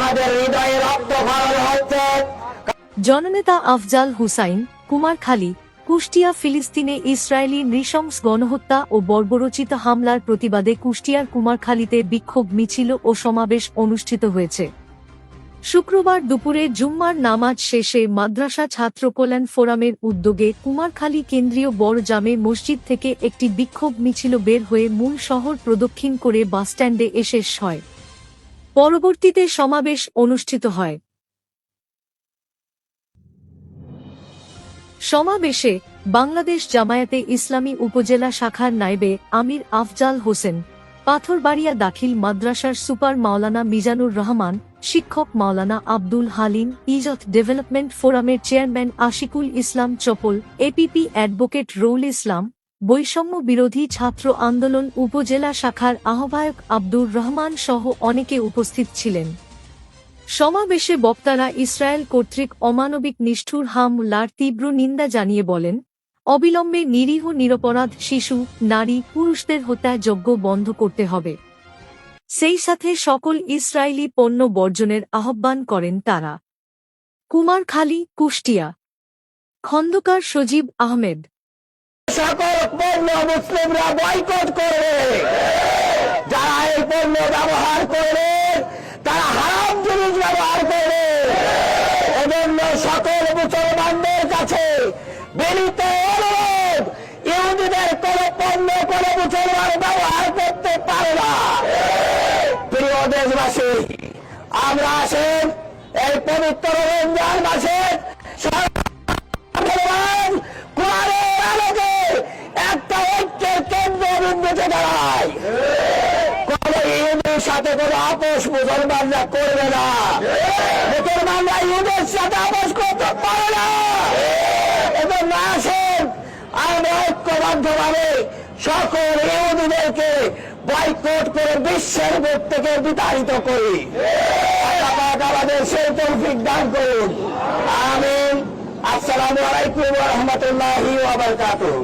আমাদের হৃদয়ে রক্ত খরণ হচ্ছে। জননেতা আফজাল হুসাইন, কুমারখালী, কুষ্টিয়া। ফিলিস্তিনে ইসরায়েলি নৃশংস গণহত্যা ও বর্বরোচিত হামলার প্রতিবাদে কুষ্টিয়ার কুমারখালীতে বিক্ষোভ মিছিল ও সমাবেশ অনুষ্ঠিত হয়েছে। শুক্রবার দুপুরে জুম্মার নামাজ শেষে মাদ্রাসা ছাত্র কল্যাণ ফোরামের উদ্যোগে কুমারখালী কেন্দ্রীয় বড় জামে মসজিদ থেকে একটি বিক্ষোভ মিছিল বের হয়ে মূল শহর প্রদক্ষিণ করে বাসস্ট্যান্ডে এসে শেষ হয়। পরবর্তীতে সমাবেশ অনুষ্ঠিত হয়। সমাবেশে বাংলাদেশ জামায়াতে ইসলামী উপজেলা শাখার নায়েবে আমির আফজাল হোসেন, পাথরবাড়িয়া দাখিল মাদ্রাসার সুপার মাওলানা মিজানুর রহমান, শিক্ষক মাওলানা আব্দুল হালিম, ইজত ডেভেলপমেন্ট ফোরামের চেয়ারম্যান আশিকুল ইসলাম চপল, এপিপি অ্যাডভোকেট রৌল ইসলাম, বৈষম্য বিরোধী ছাত্র আন্দোলন উপজেলা শাখার আহ্বায়ক আব্দুর রহমান সহ অনেকে উপস্থিত ছিলেন। সমাবেশে বক্তারা ইসরায়েল কর্তৃক অমানবিক নিষ্ঠুর হামলার তীব্র নিন্দা জানিয়ে বলেন, অবিলম্বে নিরীহ নিরপরাধ শিশু, নারী, পুরুষদের হত্যাযজ্ঞ বন্ধ করতে হবে। সেই সাথে সকল ইসরায়েলি পণ্য বর্জনের আহ্বান করেন তারা। কুমারখালী, কুষ্টিয়া। খন্দকার সজীব আহমেদ। সকল পণ্য মুসলিমরা বয়কট করবে। যারা এই পণ্য ব্যবহার করবে তারা হারাম জিনিস ব্যবহার করবে। এজন্য সকল মুসলমানদের কাছে বিনীত অনুরোধ, ইহুদিদের কোন পণ্য কোন মুসলমান ব্যবহার করতে পারে না। প্রিয় দেশবাসী, আমরা আসেন এই পবিত্র রমজান মাসে কোরআনের আলোকে একটা ঐক্যের কেন্দ্রবিন্দুতে দাঁড়ায়। কোন ইহুদির সাথে কোন আপোষ মুসলমানরা করবে না। মুসলমানরা ইহুদের সাথে আপোষ করতে পারে না। এজন্য আসেন আমরা ঐক্যবদ্ধভাবে সকল ইহুদিদেরকে বয়কট করে বিশ্বের বুক থেকে বিতাড়িত করি। আল্লাহ পাক আমাদের সেই তৌফিক দান করুন। আমিন। আসসালামু আলাইকুম ওয়া রাহমাতুল্লাহি ওয়া বারাকাতুহু।